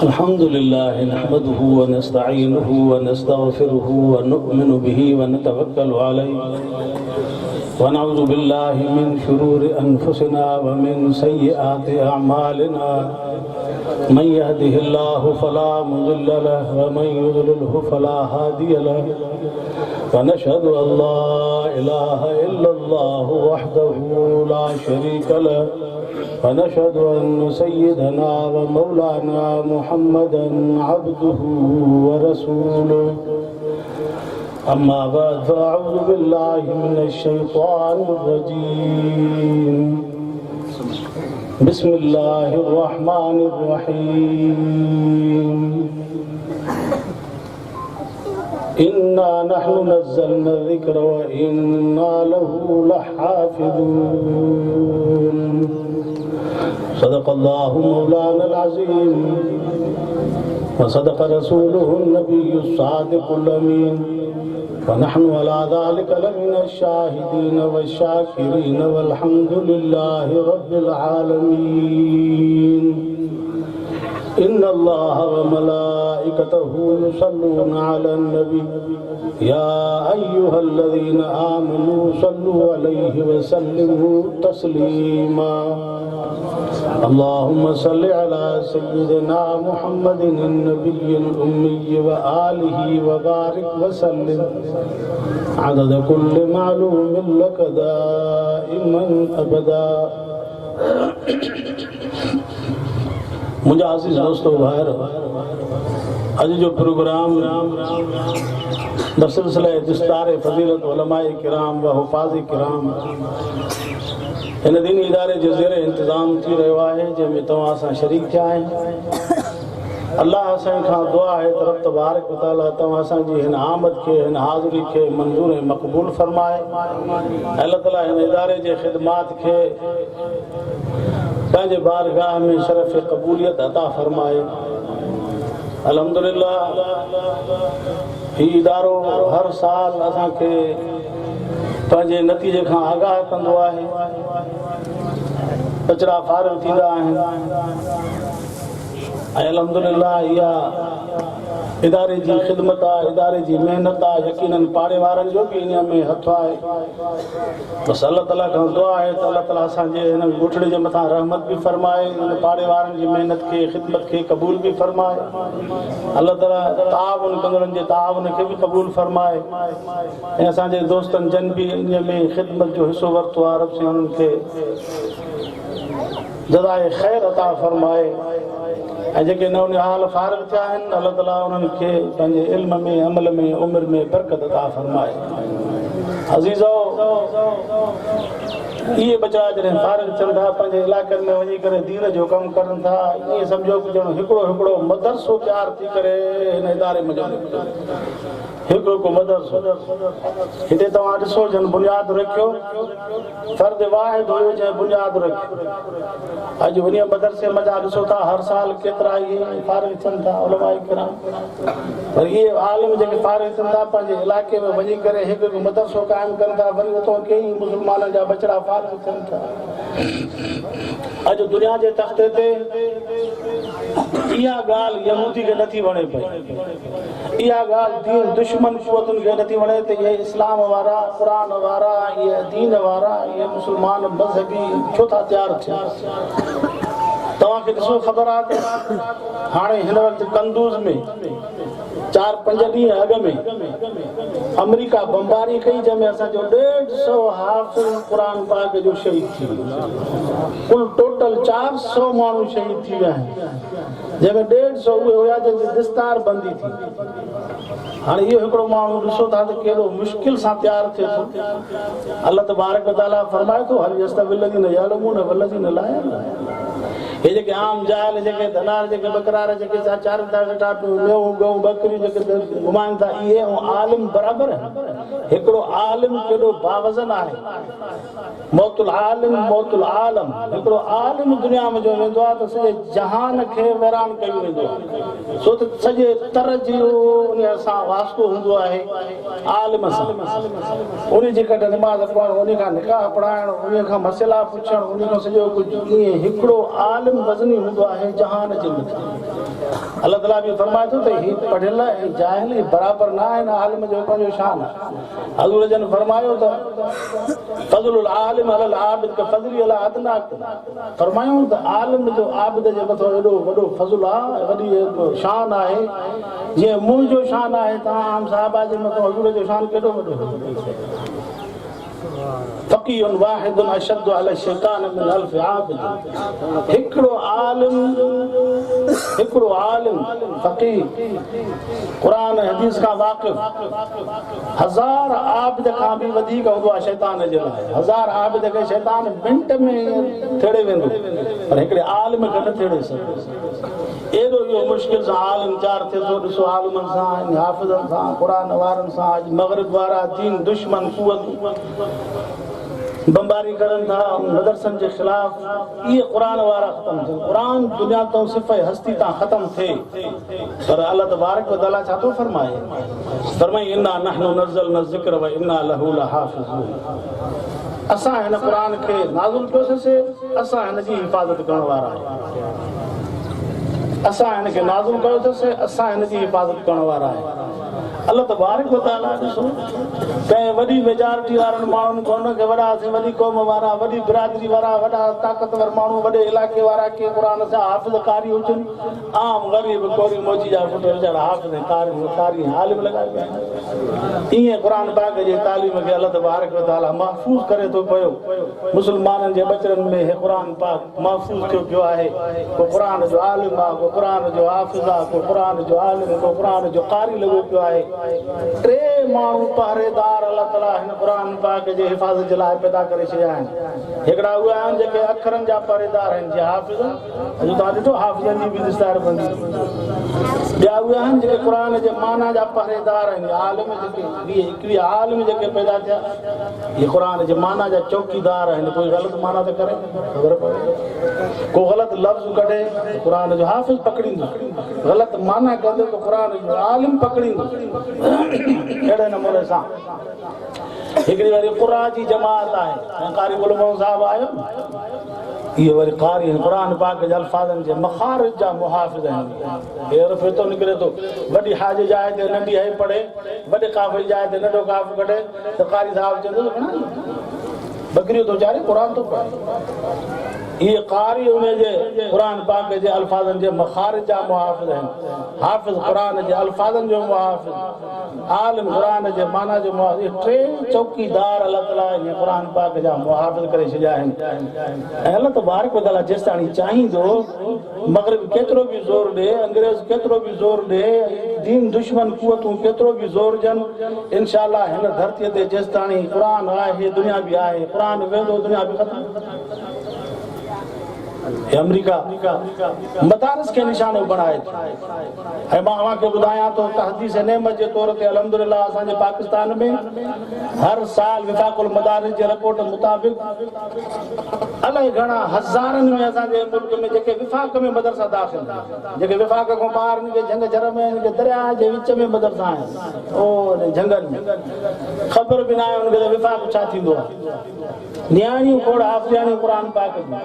अल्हम्दुलिल्लाह नहमदुहु व नस्तईनुहु व नस्तगफिरुहु व नु'मिनु बिही व नतवक्कलु अलैहि व नऊज़ु बिल्लाहि मिन शुरूरि अनफुसिना व मिन सय्यिआति अअमालिना मन यहदिहिल्लाहु फला मुदिल्ल लहु व मन युद्लिलहु फला हादिय लहु व नशहदु अल्ला इलाहा इल्लल्लाहु वहदहु ला शरीका लहु व नशहदु अन्न सय्यदना व मौलाना मुहम्मदन अब्दुहु व रसूलुहु अम्मा बाद फ़अऊज़ु बिल्लाहि मिनश शैतानिर रजीम बिस्मिल्लाहिर रहमानिर रहीम इन्ना नहनु नज़्ज़लना ज़िक्र व इन्ना लहु लहाफ़िज़ून सदक़ल्लाहु मौलाना अज़ीम व सदक़ रसूलुहु नबियुस सादिक़ुल अमीन व नहनु अला ज़ालिका लमिनश शाहिदीन वश्शाकिरीन वल्हम्दुलिल्लाहि रब्बिल आलमीन इन्नल्लाह व मलाइकतहु युसल्लूना अलन नबी या अय्युहल्लज़ीना आमनू सल्लु अलैहि व सल्लिमू तस्लीमा अल्लाहुम्मा सल्लि अला सय्यिदिना मुहम्मदिन नबिय्यिल उम्मी व आलिहि व बारिक व सल्लिम अदद कुल्लि मालूमिन लक दाइमन अबदा। मुझे आज़ीज़ दोस्तों भाइर अज जो प्रोग्राम बसिलसिले दिस्तार फज़ीलत उलमाए किराम व हुफ़ाज़ किराम इन दीनी इदारे जे ज़ेरे इंतज़ाम थी रहियो आहे जंहिंमें तव्हां असां शरीक थिया आहियूं। अल्लाह असां खां दुआ आहे त रब तबारक व तआला तव्हां असांजी हिन आमद खे हिन हाज़िरी खे मंज़ूर ऐं मक़बूल फरमाए। अल्लाह ताला हिन इदारे जे ख़िदमात खे पंहिंजे बारगाह में शरफ़ क़बूलियत अता फरमाए। अल्हम्दुलिल्लाह हीउ इदारो हर साल असांखे पंहिंजे नतीजे खां आगाह कंदो आहे। बचड़ा फारिग थींदा आहिनि ऐं अल्हम्दुलिल्लाह इहा इदारे जी ख़िदमत आहे, इदारे जी महिनत आहे। यकीनन पाड़े वारनि जो बि इन में हथु आहे। बसि अल्लाह ताला खां दुआ आहे त अल्लाह ताला असांजे हिन ॻोठड़े जे मथां रहमत बि फरमाए, इन पाड़े वारनि जी महिनत खे ख़िदमत खे क़बूल बि फरमाए। अल्लाह ताला ताउन कंदड़नि जे ताउन खे बि क़बूल फरमाए ऐं असांजे दोस्तनि जन बि इन में ख़िदमत जो हिसो वरितो आहे। रब से उन्हनि खे जज़ाए ख़ैर अता फरमाए ऐं जेके नओं हाल फारिग थिया आहिनि अल्लाह ताला उन्हनि खे पंहिंजे इल्म में अमल में उमिरि में बरकत अता फरमाए। अज़ीज़ो इहे बचा जॾहिं फारिग थियनि था पंहिंजे इलाइक़नि में वञी करे दीन जो कमु करनि था, ईअं सम्झो कि ॼण हिकिड़ो मदरसो तयारु थी करे हिन इदारे में हिकु मदरसो हिते तव्हां ॾिसो जन बुनियाद रखियो, फर्द वाहिद हुयो जंहिं बुनियाद रखियो। अॼु उन मदरसे मज़ा ॾिसो था हर साल केतिरा इहे फारिग थियनि था उलमाए किराम, पर इहे आलिम जेके फारिग थियनि था पंहिंजे इलाइक़े में वञी करे हिकु मदरसो क़ाइमु कनि था, वरी उतां कई मुस्लमाननि जा बचड़ा फारिग थियनि था। अॼु दुनिया जे तख़्ते ते इहा ॻाल्हि यहूदी खे नथी वणे पई, इहा ॻाल्हि दीन दुश्मन क़ुवतुनि खे नथी वणे त इहे इस्लाम वारा, क़ुरान वारा, इहे दीन वारा, इहे मुस्लमान मज़हबी छो था तयारु थियनि। तव्हांखे ॾिसो ख़बर आहे त हाणे हिन वक़्तु कंदूज़ में 4-5 ॾींहं अॻु में अमेरिका बमबारी कई जंहिंमें असांजो 150 हाफ़िज़ क़ुरान पाक जो शहीद थी वियो। कुल टोटल 400 माण्हू शहीद थी विया आहिनि, जंहिंमें 150 उहे हुया जंहिंजी दिस्तार बंदी थी। हाणे इहो हिकिड़ो माण्हू ॾिसो था त कहिड़ो मुश्किल सां तयारु थिए थो। अल्लाह तबारक व तआला फरमाए थो हल यस्तविल लज़ीना यअलमून वल लज़ीना ला यअलमून। हे जेके आम जाल जेके दलाल जेके बकरार जेके चारनि था वेठा मेहूं गऊं बकरियूं जेके घुमाइनि था इहे ऐं आलिम बराबरि आहिनि हिकिड़ो आलिम केॾो बावज़न आहे मौतुल आलम हिकिड़ो आलिम दुनिया में जो वेंदो आहे त सॼे जहान खे वैरान कयो वेंदो आहे छो त सॼे तर जो उन सां वास्तो हूंदो आहे आलिम सां उन जे करे निमाज़ पढ़णु उन खां निकाह पढ़ाइणु उन खां मसइला पुछणु उन खां सॼो कुझु ईअं हिकिड़ो आलिम वज़नी हूंदो आहे जहान जे मथां अलाह ताला बि फरमाए थो त हीउ पढ़ियल ऐं जाहिल बराबरि न आहिनि आलिम जो पंहिंजो शान आहे हज़ूर जन फरमायो त फज़लुल आलिम अलल आबिद का फज़ली अला अदना फरमायो त आलिम जो आबिद जे मथां एॾो वॾो फज़ल आहे वॾी शान आहे जीअं मुंहिंजो शान आहे तव्हां आम साहिबा जे मथां हज़ूर जो शान केॾो वॾो फ़क़ीहुन वाहिदुन अशद्दु अला शैतान मिन अल्फ आबिद हिकिड़ो आलिम फ़क़ीह क़ुरान हदीस खां वाक़िफ़ हज़ार आबिद खां बि वधीक हूंदो आहे शैतान जे लाइ हज़ार आबिद खे शैतान मिंट में थेड़े वेंदो पर हिकिड़े आलिम खे न थेड़े सघे एॾो इहो मुश्किल सां आलिम तयारु थिए थो ॾिसो आलिमनि सां हाफ़िज़नि सां क़ुरान वारनि सां अॼु मग़रिब वारा दीन दुश्मन बमबारी करनि था मदरसनि जे ख़िलाफ़ इहे क़ुरान वारा ख़तमु थियनि क़ुरान दुनिया तां सिफ़ हस्ती तां ख़तमु थिए पर अल्लाह तबारक व तआला छा थो फरमाए इन्ना नहनु नज़्ज़लना ज़िक्र व इन्ना लहू लहाफ़िज़ून असां हिन क़ुरान खे नाज़िल कयोसीं असां हिन जी हिफ़ाज़त करण वारा आहियूं असां हिन खे नाज़िल कयो अथसि असां हिन जी हिफ़ाज़त करण वारा आहियूं अल्लाह तबारक व तआला ॾिसो कंहिं वॾी मेजॉरिटी वारनि माण्हुनि कोन के वॾा वॾी क़ौम वारा वॾी बिरादरी वारा वॾा ताक़तवर माण्हू वॾे इलाइक़े वारा के क़ुरान सां हाफ़िज़ कारी हुजनि आम ग़रीब कोरी मोची जा पुट वीचारा हाफ़िज़ कारी आलिम लॻाए पिया आहिनि ईअं क़ुरान पाक जी तालीम खे अल्लाह तबारक व तआला महफ़ूज़ करे थो पियो मुस्लमाननि जे बचड़नि में हे क़ुरान पाक महफ़ूज़ थियो पियो आहे को क़ुरान जो आलिम आहे को क़ुरान जो हाफ़िज़ आहे को क़ुरान जो आलिम को क़ुरान जो कारी लॻो पियो आहे टे माण्हू पहरेदार अल्लाह ताला हिन क़ुरान पाक जे हिफ़ाज़त जे लाइ पैदा करे छॾिया आहिनि हिकिड़ा उहे आहिनि जेके अखरनि जा पहरेदार आहिनि जीअं हाफ़िज़ अॼु तव्हां ॾिठो हाफ़िज़नि जी बि निस्तार बंदी ॿिया उहे आहिनि जेके क़ुरान जे माना जा पहरेदार आहिनि आलिम जेके हिकिड़ी आलिम जेके पैदा थिया इहे क़ुरान जे माना जा चौकीदार आहिनि कोई ग़लति माना त करे ख़बर पए को ग़लति लफ़्ज़ कढे क़ुरान जो हाफ़िज़ पकड़ींदो ग़लति माना कंदो त क़ुरान जो आलिम पकड़ींदो अहिड़े नमूने सां हिकिड़ी वरी क़ुरा जी जमात आहे कारी गुल मोहम्मद साहब आयो इहे वरी कारी क़ुरान पाक जे अल्फाज़नि जे मखारिज जा मुहाफ़िज़ आहिनि हेर फिर थो निकिरे थो वॾी हाज जाइ ते नंढी है पढ़े वॾे काफ़ जी जाइ ते नंढो काफ़ कढे त कारी साहब चवंदो बकरियूं थो चारे क़ुरान थो पढ़े ये कारी उन्हें जे कुरान पाक जे अल्फाजन जे मखारिज जा मुहाफ़िज़ आहिनि हाफ़िज़ कुरान जे अल्फाजन जो मुहाफ़िज़ आलिम कुरान जे माना जो मुहाफ़िज़ टे चौकीदार अल्लाह ताला जे कुरान पाक जा मुहाफ़िज़ करे छॾिया आहिनि ऐं अल्लाह तबारक व तआला जेसि ताईं चाहींदो मग़रिब केतिरो बि ज़ोर ॾे अंग्रेज़ केतिरो बि ज़ोर ॾे दीन दुश्मन कुवतूं केतिरो बि ज़ोर ॾियनि इंशाअल्लाह हिन धरतीअ ते जेसि ताईं क़ुरान आहे दुनिया बि आहे क़ुरान वेंदो दुनिया बि ख़तमु अमेरिका मदारिस के निशानो बनाए ऐं मां तव्हांखे ॿुधायां थो तहदीस नेमत जे तौर ते अल्हम्दुलिल्लाह असांजे पाकिस्तान में हर साल विफ़ाक़ुल मदारिस जे रिपोर्ट मुताबिक़ अलाए घणा हज़ारनि में असांजे मुल्क में जेके विफ़ाक़ में मदरसा दाख़िल जेके विफ़ाक़ खां ॿाहिरि के झंग झर में दरिया जे विच में मदरसा आहिनि ओ झंगल में ख़बर बि न आहे उनखे विफ़ाक़ छा थींदो आहे न्याणियूं खोड़ हाफ़िज़ाणियूं क़ुरान पाक जूं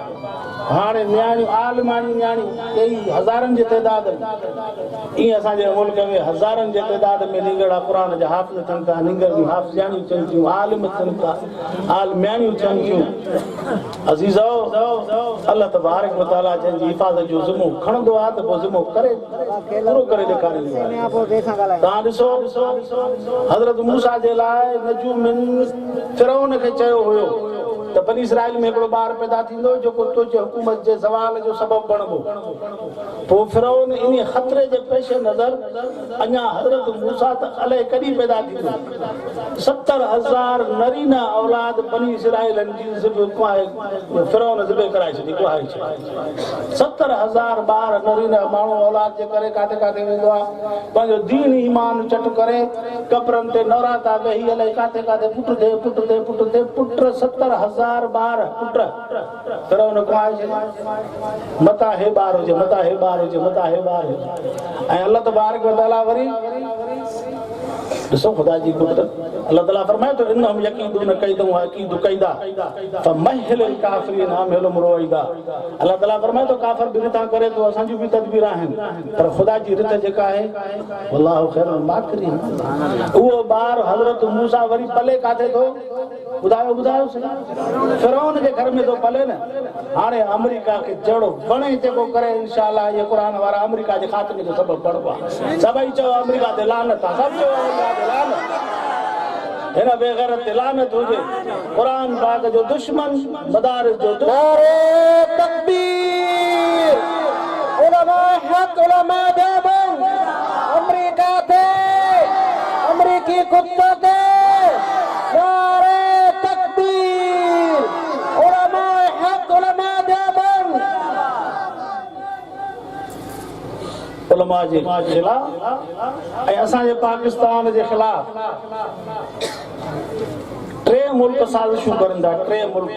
हाणे न्याणियूं आलिमाणियूं न्याणियूं कई हज़ारनि जे तइदाद में ईअं असांजे मुल्क में हज़ारनि जे तइदाद में निंगड़ा क़ुरान जा हाफ़िज़ थियनि था निंगर जूं हाफ़िज़ाणियूं थियनि थियूं आलिम थियनि था आलिमाणियूं थियनि थियूं अज़ीज़ो अल्लाह तबारक व तआला जंहिंजी हिफ़ाज़त जो ज़िम्मो खणंदो आहे त पोइ ज़िम्मो करे पूरो करे ॾेखारींदो आहे तव्हां ॾिसो हज़रत मूसा जे लाइ नजूमिन फ़िरौन खे चयो हुयो त बनी इसराइल में हिकिड़ो ॿार पैदा थींदो जेको तुंहिंजे हुकूमत जे ज़वाल जो सबबु बणिबो। पोइ फिरौन इन ख़तरे जे पेश नज़र अञा हज़रत मूसा त अलाए कॾहिं पैदा थींदो 70,000 नरीना औलाद बनी इसराइलनि जी फिरौन ज़िबे कराए छॾी गुहाए छॾी। 70,000 ॿार नरीना माण्हू औलाद जे करे काथे काथे वेंदो आहे पंहिंजो दीन ईमान चट करे कब्रनि ते नौराता वेही अलाए काथे काथे पुट थे 70,000 ॿार पुट फिरौन गुहाए छॾी। मता हे ॿार हुजे मता हे ॿार हुजे मता हे ॿार हुजे। ऐं अल्लाह तबारक व तआला वरी ॾिसो ख़ुदा जी कुदरत अल्लाह ताला फरमाए थो इन्नहुम यकीदून कैदन व अकीदु कैदा फमहिलिल काफ़िरीन अमहिलहुम रुवैदा। अल्लाह ताला फरमाए थो काफ़िर बि रिथा करे थो असांजी बि तदबीर आहिनि पर ख़ुदा जी रिथ जेका आहे वल्लाहु खैरुल माकिरीन। उहो ॿार हज़रत मूसा वरी पले काथे थो ॿुधायो सही फिरौन जे घर में थो पले न। हाणे अमेरिका खे जहिड़ो वणे जेको करे इंशाअल्लाह इहे क़ुरान वारा अमेरिका जे ख़ात्मे जो सबबु बणिबो आहे। सभई चओ अमेरिका ते लानत आहे सभु चओ अमेरिका ते लानत हिन बेग़ैरत ते लानत हुजे। क़ुरान पाक जो दुश्मन मदारिस जो नारे तकबीर उलमा हक उलमा देवबंद अमेरिका थे अमेरिकी कुत्ते थे नारे तकबीर उलमा हक उलमा देवबंद उलमा जे खिलाफ ऐं असांजे पाकिस्तान जे खिलाफ 3 मुल्क साज़िशूं करनि था। 3 मुल्क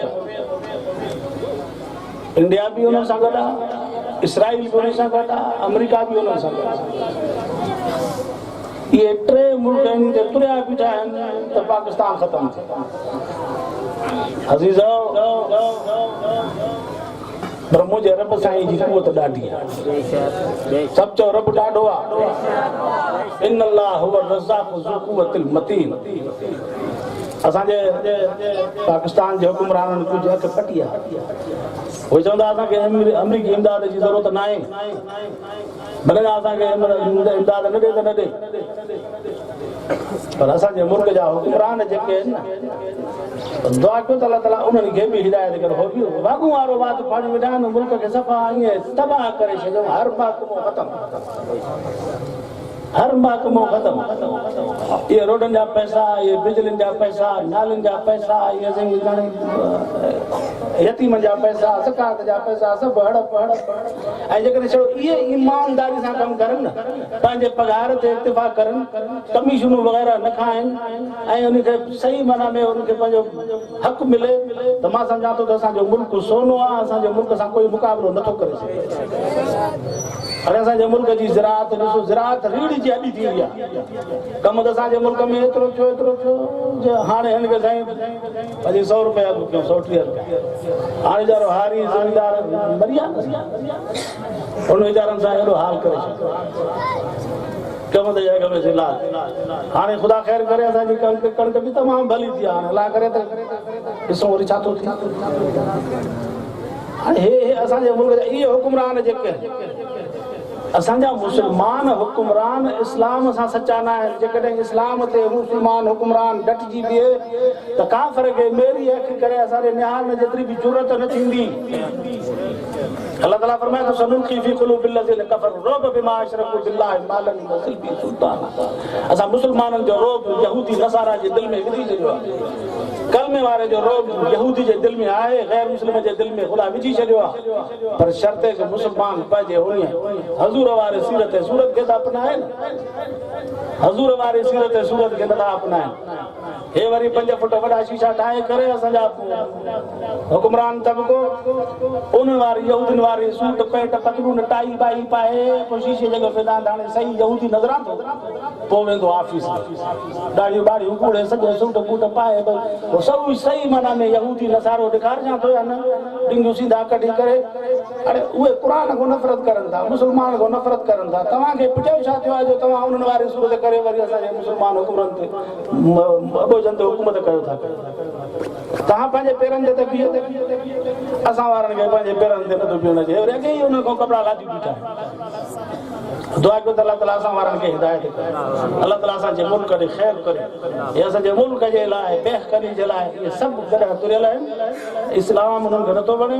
इंडिया भी उन सां गॾु आहे इसराइल भी उन सां गॾु आहे अमेरिका भी उन सां गॾु आहे। इहे 3 मुल्क आहिनि जे तुरिया बीठा आहिनि त पाकिस्तान ख़तमु थिए। अज़ीज़ो पर मुंहिंजे रब साईं जी क़ुवत ॾाढी आहे। सभु चओ रब ॾाढो आहे। इन अल्लाह हुव रज़्ज़ाक़ु ज़ू क़ुव्वतिल मतीन। असांजे पाकिस्तान जे हुकुमराननि कुझु हक़ पटी आहे। उहे चवंदा असांखे अमरीकी इमदाद जी ज़रूरत न आहे भले असांखे इमदाद न ॾे त न ॾे पर असांजे मुल्क जा हुकुमरान जेके आहिनि न दुआ कयो त अल्लाह ताला उन्हनि खे बि हिदायत करे हो बि वागू वारो बात पाणी वेठा आहिनि मुल्क खे सफ़ा ईअं तबाह करे छॾियो। हर महकमो ख़तमु हर महकमो ख़तमु। इहे रोडनि जा पैसा इहे बिजलियुनि जा पैसा नालियुनि जा पैसा इहे यतीमनि जा पैसा ज़कात जा पैसा सभु हड़प ऐं जेकॾहिं छो इहे ईमानदारी सां कमु करनि न पंहिंजे पघार ते इत्तिफ़ाक़ करनि कमीशनूं वग़ैरह न खाइनि ऐं उनखे सही माना में उनखे पंहिंजो हक़ मिले त मां सम्झां थो त असांजो मुल्क सोनो आहे। असांजे मुल्क सां कोई मुक़ाबिलो नथो करे सघे। हाणे असांजे मुल्क जी ज़राअत ॾिसो ज़राअत रीढ़ जी हॾी थी वई आहे। कमु त असांजे मुल्क में एतिरो थियो जो हाणे हिन खे साईं अॼु 100 रुपया अघु कयो 130 रुपया हाणे वीचारो हारी ज़मीदार मरी विया उन वीचारनि सां अहिड़ो हाल करे छॾियो कम त जॻह में इलाज। हाणे ख़ुदा ख़ैर करे असांजी कणिक बि तमामु भली थी आहे। हाणे अलाह करे त ॾिसूं वरी छा थो थिए। हाणे हे असांजे मुल्क जा इहे हुकुमरान जेके असांजा मुस्लमान हुकुमरान इस्लाम सां सचा न आहिनि। जेकॾहिं इस्लाम ते मुस्लमान हुकुमरान डटिजी बीहे त काफ़िर खे मेरी अखि करे असांजे निहाल में जेतिरी बि ज़रूरत न थींदी। अल्लाह ताला फरमाए थो सनुल्क़ी फी क़ुलूबिल लज़ीना कफ़रू रुअब बिमा अशरकू बिल्लाहि मा लम युनज़िल बिही सुल्ताना। असां मुस्लमाननि जो रोब यहूदी नसारा जे दिलि में विझी छॾियो आहे। कलमे वारे जो रोब यहूदी जे दिलि में आहे गैर मुस्लिम जे दिलि में ख़ुदा विझी छॾियो आहे पर शर्त के मुस्लमान पंहिंजे उन हज़ूर वारे सीरत सूरत खे त अपनाइनि हज़ूर वारे सीरत सूरत खे नथा अपनाइनि। हे वरी 5 फुट वॾा शीशा ठाहे करे असांजा हुकुमरान तबिको उन वारी यहूदियुनि वारी सूट पेट पतलून टाई बाई पाए पोइ शीशे जॻह पे हाणे सही यहूदी नज़रां थो पोइ वेंदो ऑफिस में ॾाढियूं ॿाड़ियूं कूड़े सॼो सूट बूट पाए पोइ सभु सही माना में यहूदी नसारो ॾेखारिजां थो या न डिंगियूं सीधा कढी करे। हाणे उहे क़ुरान खां नफ़रत करनि था मुस्लमान खां नफ़रत करनि था। तव्हांखे पुछियो छा थियो आहे जो तव्हां उन्हनि वारी सूरत करे वरी असांजे मुस्लमान हुकुमरनि ते अबोजन ते हुकूमत कयो था। तव्हां पंहिंजे पेरनि ते बीहो असां वारनि खे पंहिंजे पेरनि ते नथो बीहणो अचे वरी अॻे ई उन खां कपिड़ा लाधी बीठा दुआ कयो त अल्लाह ताला असां वारनि खे हिदायत करे, अल्लाह ताला असांजे मुल्क खे ख़ैर करे। हे असांजे मुल्क जे लाइ, बेहकरी जे लाइ इहे सभु गॾु तुरियल आहिनि। इस्लाम उन्हनि खे नथो वणे,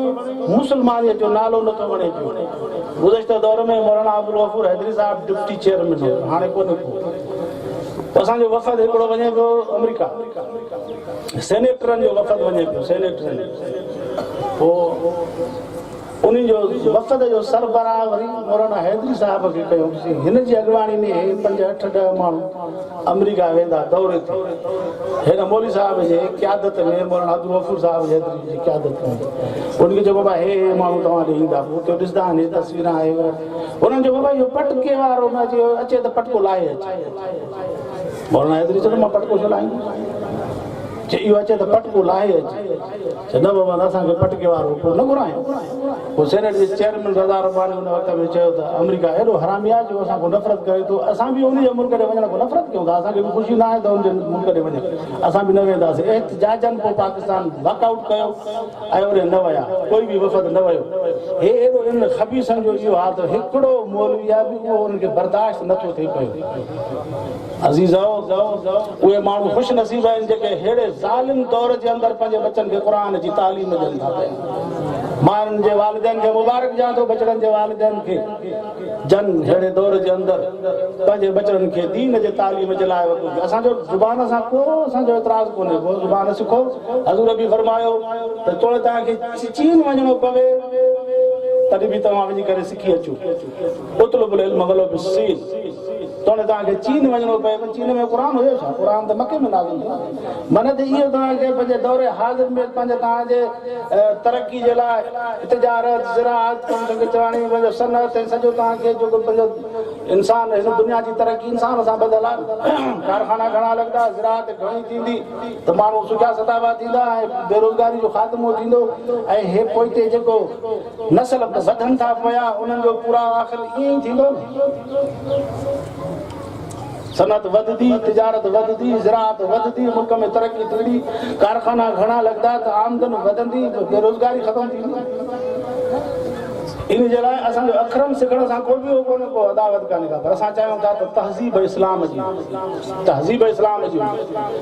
मुस्लमानीअ जो नालो नथो वणे पियो। गुज़िश्ता दौर में मौलाना अब्दुल गफूर हैदरी साहिब डिप्टी चेयरमैन हो, हाणे कोन्हे को। असांजो वफ़द हिकिड़ो वञे पियो अमेरिका, सेनेटरनि जो वफ़द वञे पियो, सेनेटरनि। पोइ उन जो वफ़द जो सरबराह वरी मौलाना हैदरी साहिब खे कयोसीं। हिन जी अॻुवाणी में 5, 8, 10 माण्हू अमेरिका वेंदा दौरे ते। हिन मौली साहिब जे क़यादत में, मौलाना अब्दुल गफूर साहिब हैदरी जी क़यादत में उनखे चयो बाबा हे माण्हू तव्हां ॾे ईंदा, पोइ उते ॾिसंदा आहिनि तस्वीरां आहे। उन्हनि चयो बाबा इहो पटके वारो न चयो अचे त पटको लाहे अचे। मौलाना हैदरी चयो मां पटको छो लाहींदुमि, इहो अचे त पटको लाहे अचे। न बाबा असांखे पटके वारो न घुरायूं। पोइ सेनेट जे चेयरमैन रज़ा रब्बानी हुन वक़्त में चयो त अमेरिका हेॾो हरामी आहे जो असां को नफ़रत करे थो, असां बि उन जे मुल्क ॾे वञण खां नफ़रत कयूं था। असांखे बि ख़ुशी न आहे त हुनजे मुल्क ॾे वञे, असां बि न वेंदासीं। एहतिजाजनि पोइ पाकिस्तान वॉकआउट कयो ऐं वरी न विया, कोई बि वफ़द न वियो। हे एॾो इन ख़बीसनि जो इहो हाल त हिकिड़ो मौलवी आहे बि उहो उनखे बर्दाश्त नथो थिए पियो। अज़ीज़ो, उहे माण्हू ख़ुशि नसीब आहिनि जेके हेड़े ज़ालिम दौर जे अंदरि पंहिंजे बचनि खे क़ुर जी तालीम ॾियनि था पिया। माण्हुनि जे वालिदैन खे मुबारक ॾियां थो, बचड़नि जे वालिदैन खे जन हेड़े दौर जे अंदरि पंहिंजे बचड़नि खे दीन जे तालीम जे लाइ वठो। असांजो ज़ुबान सां को असांजो एतिराज़ कोन्हे, को ज़ुबान सिखो। हज़ूर बि फरमायो त तोड़े तव्हांखे चीन वञिणो पवे तॾहिं बि तव्हां वञी करे सिखी अचो। उतलुबुल इल्म वलो बिस्सीन, तोड़े तव्हांखे चीन वञिणो पए। चीन में क़ुर हुयो छा? क़ुर त मके में नाज़िल थियो। मन त इहो तव्हांखे पंहिंजे दौरे हाज़िर में पंहिंजे तव्हांजे तरक़ी जे लाइ तिजारत, ज़राअत, पंहिंजो सनअत ऐं सॼो तव्हांखे जेको पंहिंजो इंसान हिन दुनिया जी तरक़ी इंसान सां ॿधल आहे। कारखाना घणा लॻंदा, ज़राअत घणी थींदी त माण्हू सुठा सताबा थींदा ऐं बेरोज़गारी जो ख़ात्मो थींदो। ऐं हे पोइते जेको नस्ल वधनि था पिया उन्हनि जो पूरा आख़िर ईअं ई थींदो। सनत वधंदी, तिजारत वधंदी, ज़राअत वधंदी, मुल्क में तरक़ी थींदी, कारखाना घणा लॻंदा त आमदन वधंदी, बेरोज़गारी ख़तम थींदी। इन जे लाइ असांजो अखरम सिखण सां को बि कोन्हे, को अदावत कान्हे का, पर असां चाहियूं था त तहज़ीब इस्लाम जी, तहज़ीब इस्लाम जी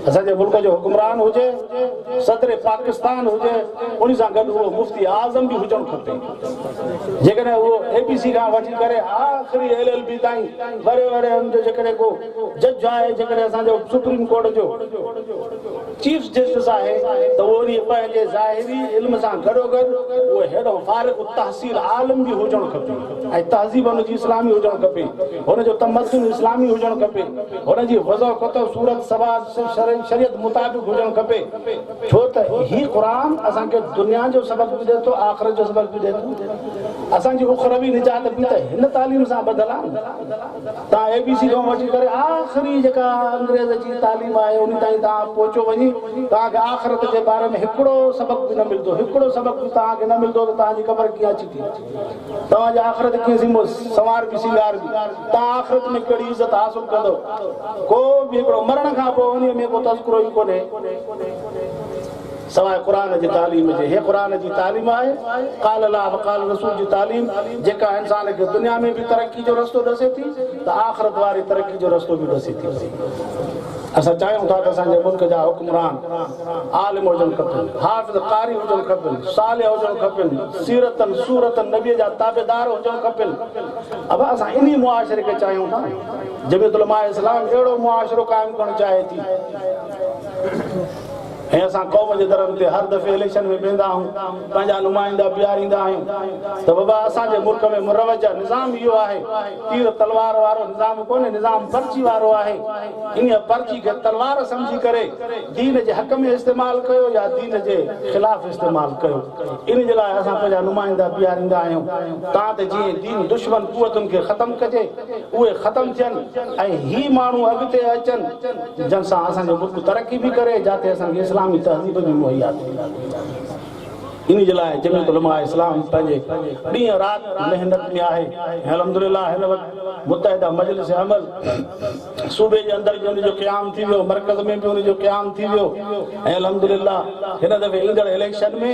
असांजे मुल्क जो हुक्मरान हुजे, सदर पाकिस्तान हुजे, उन सां गॾु उहो मुफ्ती आज़म बि हुजणु खपे। जेकॾहिं उहो ABC खां वठी करे आख़िरी LLB ताईं वरे वरे हुनजो जेकॾहिं को जज आहे, जेकॾहिं असांजो सुप्रीम कोर्ट जो चीफ जस्टिस आहे त उहो पंहिंजे ज़ाहिरी इल्म सां गॾोगॾु उहो हेॾो फारिग़ तहसील आलिम बि हुजणु खपे ऐं तहज़ीब हुनजी इस्लामी हुजणु खपे, हुनजो तमद्दुन इस्लामी हुजणु खपे, हुनजी वज़ो क़ुतब सूरत सवाब शरीयत मुताबिक़ हुजणु खपे। छो त ही क़ुर असांखे दुनिया जो सबक़ बि ॾिए थो, आख़िरत जो सबक़ बि ॾिए थो। असांजी उखरवी निजात बि त हिन तालीम सां ॿधल आहे। तव्हां ABC खां वठी करे आख़िरी जेका अंग्रेज़ जी तालीम आहे उन ताईं तव्हां पहुचो वञी, तव्हांखे आख़िरत जे बारे में हिकिड़ो सबक़ बि न मिलंदो, हिकिड़ो सबक़ बि तव्हांखे न मिलंदो त तव्हांजी ख़बर कीअं अची थी, तव्हांजी आख़िरत कीअं थींदो, संवार बि सिंगार बि, तव्हां आख़िरत में कहिड़ी इज़त हासिल कंदो। को बि हिकिड़ो मरण खां पोइ उन में को तज़किरो ई कोन्हे सवाइ क़ुर जी तालीम जे। हे क़ुर जी तालीम आहे, क़ाल अल्लाह व क़ाल रसूल जी तालीम, जेका इंसान खे दुनिया में बि तरक़ी जो रस्तो ॾसे थी त आख़िरत वारी तरक़ी जो रस्तो बि ॾसे थी। असां चाहियूं था त असांजे मुल्क जा हुक्मरान आलिम हुजणु खपनि, हाफ़िज़ कारी हुजणु खपनि, सालिह हुजणु खपनि, सीरतनि सूरतनि नबीअ जा ताबेदार हुजणु खपनि। अब असां इन मुआशिरे खे चाहियूं था। जमीयत उलमा इस्लाम अहिड़ो मुआशिरो क़ाइमु करणु चाहे थी ऐं असां क़ौम जे दरनि ते हर दफ़े इलेक्शन में वेंदा आहियूं, पंहिंजा नुमाइंदा बीहारींदा आहियूं त बाबा असांजे मुल्क में मुरवज निज़ाम इहो आहे, तीर तलवार वारो निज़ाम कोन्हे, निज़ाम पर्ची वारो आहे। इन पर्ची खे तलवार सम्झी करे दीन जे हक़ में इस्तेमालु कयो या दीन जे ख़िलाफ़ इस्तेमालु कयो। इन जे लाइ असां पंहिंजा नुमाइंदा बीहारींदा आहियूं तां त जीअं दीन दुश्मन कुवतुनि खे ख़तमु कजे, उहे ख़तमु थियनि ऐं ही माण्हू अॻिते अचनि जंहिं सां असांजो मुल्क तरक़ी बि करे, जिते असांखे इस्लामी तहज़ीब बि मुहैया थिए। इन जे लाइ जमीयत उलमा इस्लाम पंहिंजे ॾींहं राति मेहनत में आहे। अल्हम्दुलिल्लाह हिन वक़्तु मुतहिदा मजलिस अमल सूबे जे अंदरि बि उनजो क़याम थी वियो, मरकज़ में बि उनजो क़याम थी वियो ऐं अल्हम्दुलिल्लाह हिन दफ़े ईंदड़ इलेक्शन में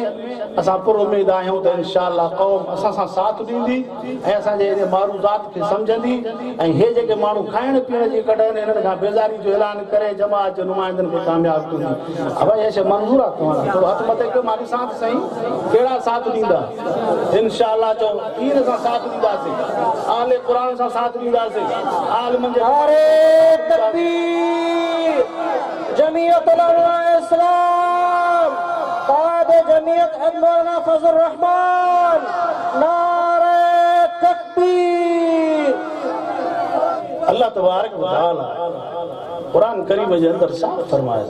असां पुरुमेद आहियूं त इंशाअल्लाह क़ौम असां सां साथ ॾींदी ऐं असांजे इन मारूज़ात खे सम्झंदी ऐं हे जेके माण्हू खाइण पीअण जी कढनि हिननि खां बेज़ारी जो ऐलान करे जमात जे नुमाइंदनि खे कामयाब कंदी। भाई ऐसे मंज़ूर आहे तव्हां थोरो हथ मथे कयो मां ॾिसां त सही कहिड़ा साथ ॾींदा। इंशाअल्लाह चओ दीन सां साथ ॾींदासीं, आले क़ुर सां साथ ॾींदासीं, आलिमनि जे नारे तकबीर। जमीयत उलमा इस्लाम कायद जमीयत मौलाना फजल रहमान। नारे तकबीर। अल्लाह तबारक व तआला कुरान करीम जे अंदर साफ़ फरमाए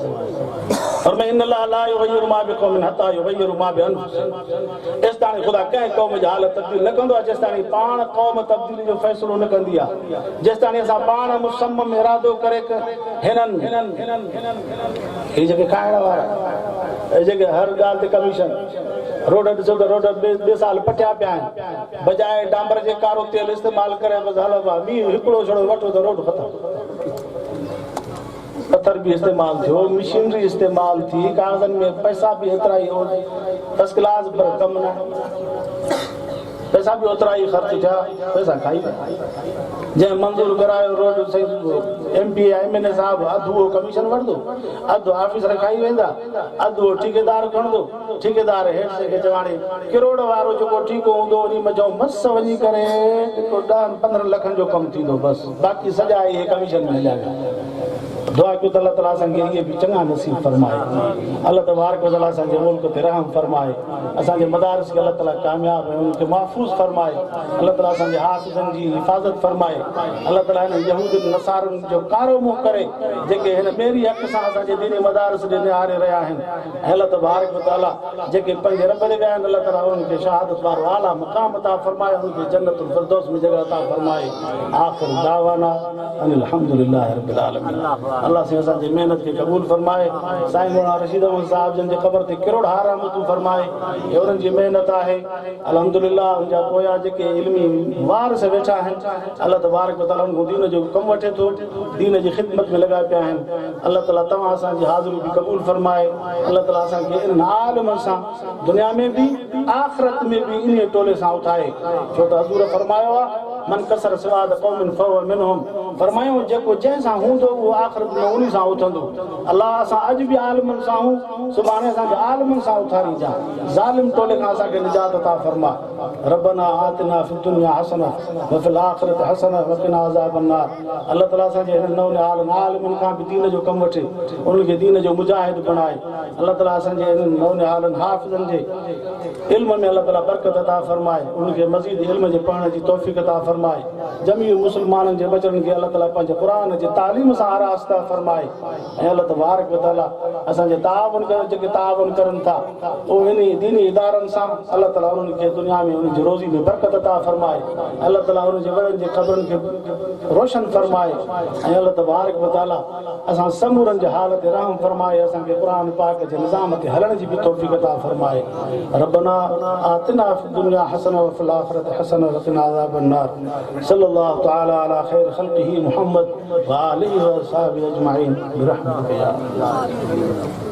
और मैं इन्नल्लाह ला युग़य्यिरु मा बिक़ौमिन हत्ता युग़य्यिरु मा बिअनफुसिहिम। इस ताणी ख़ुदा कंहिं क़ौम जी हालत तब्दील न कंदो आहे जेसि ताणी पाण क़ौम तब्दीली जो फ़ैसिलो न कंदी आहे, जेसि ताणी असां पाण मुसम्मम इरादो करे हिननि हे जेके खाइण वारा हे जेके हर ॻाल्हि ते कमीशन रोड ॾिसो त रोड ॿिए साल पटिया पिया आहिनि बजाए डांबर जे कारो तेल इस्तेमालु करे बसि हलो भाउ मींहुं हिकिड़ो छड़ो वठो त रोड ख़तमु। पत्थर भी इस्तेमाल थियो, मशीनरी इस्तेमाल थी, कागज़नि में पैसा भी एतिरा ई फर्स्ट क्लास पर कम न पैसा भी ओतिरा ई ख़र्च थिया, पैसा खाई जंहिं मंज़ूर करायो रोड MP MNA साहब अधु उहो कमीशन वठंदो, अधु ऑफिसर खाई वेंदा, अधु उहो ठेकेदार खणंदो, ठेकेदार हेठि खे चवाणे किरोड़ वारो जेको ठीको हूंदो वञी मज़ो मस वञी करे 10-15 लखनि जो कमु थींदो बसि, बाक़ी सॼा इहे कमीशन में हलिया। दुआ कयो त अल्लाह ताला असांखे इहे बि चङा नसीब फरमाए, अल्लाह तबारक व तआला असांजे मुल्क ते रहम फरमाए, असांजे मदारिस खे अल्लाह ताला कामयाब ऐं उनखे महफ़ूज़ फरमाए, अल्लाह ताला असांजे हाफ़िज़नि जी हिफ़ाज़त फरमाए, अल्लाह ताला हिन यहूदियुनि नसारनि जो कारो मुंहुं करे जेके हिन ॿेरी हक़ सां असांजे दीनी मदारिस ॾे निहारे रहिया आहिनि ऐं अल्लाह तबारक व तआला जेके पंहिंजे रब ॾे विया आहिनि अल्लाह ताला उन्हनि खे शहादत वारो आला मुक़ाम अता फरमाए, उनखे जन्नतुल फ़िरदौस में जॻह अता फरमाए। आख़िर दावाना अनिल हम्दुलिल्लाहि रब्बिल आलमीन। अल्लाह से असांजी महिनत खे क़बूल फरमाए, साईं मौलाना रशीद अहमद साहब जन जे क़बर ते किरोड़ हारा मतू फरमाए, हे उन्हनि जी महिनत आहे अल्हम्दुलिल्लाह। उनजा पोया जेके इल्मी वारिस वेठा आहिनि अल्लाह तबारक व तआला उनको दीन जो कमु वठे थो, दीन जी ख़िदमत में लॻा पिया आहिनि। अल्लाह ताला तव्हां असांजी हाज़िरी बि क़बूल फरमाए, अल्लाह ताला असांखे इन आलिमनि सां दुनिया में बि आख़िरत में बि इन टोले सां उठाए, छो त हज़ूर फरमायो आहे मन कसर सवाद क़ौमिन फहुव मिनहुम, फरमायो जेको जंहिंसां हूंदो उहो आख़िरत में उन सां उथंदो। अल्लाह असां अॼु बि आलिमनि सां हूं, सुभाणे असांखे आलिमनि सां उथारी जा, ज़ालिम टोले खां असांखे निजात अता फरमा। रब्बना आतिना फिद दुनिया हसना व फिल आखिरति हसना व क़िना अज़ाबन नार। अल्लाह ताला असांजे हिन नौने आलिमनि खां बि दीन जो कमु वठे, उन्हनि खे दीन जो मुजाहिद बणाए। अल्लाह ताला असांजे हिन नौने हाफ़िज़नि जे इल्म में अल्लाह ताला बरकत अता फरमाए, उनखे मज़ीद इल्म जे पढ़ण जी तौफ़ीक़ अता फरमाए। जमी मुसलमाननि जे बचड़नि खे अल्लाह ताला पंहिंजे क़ुरान जे तालीम सां आरास्ता फरमाए ऐं अल्लाह तबारक व तआला असांजे ताउन जेके ताउन करनि था उहे इन दीनी इदारनि सां अल्लाह ताला उन्हनि खे दुनिया में उनजी रोज़ी में बरकत अता फरमाए, अल्लाह ताला उनजे वॾनि जे क़बरनि खे रोशन फरमाए ऐं अल्लाह तबारक व तआला असां समूरनि जे हाल ते रहम फरमाए, असांखे क़ुरान पाक जे निज़ाम ते हलण जी बि तौफ़ीक़ अता फरमाए। रब्बना आतिना फिद दुनिया हसना व फिल आखिरति हसना व क़िना अज़ाबन नार। सल्लल्लाहु तआला अला खैर ख़ल्क़िही मुहम्मद व आलिहि व अस्हाबिही अजमईन बिरहमतिका या अल्लाह।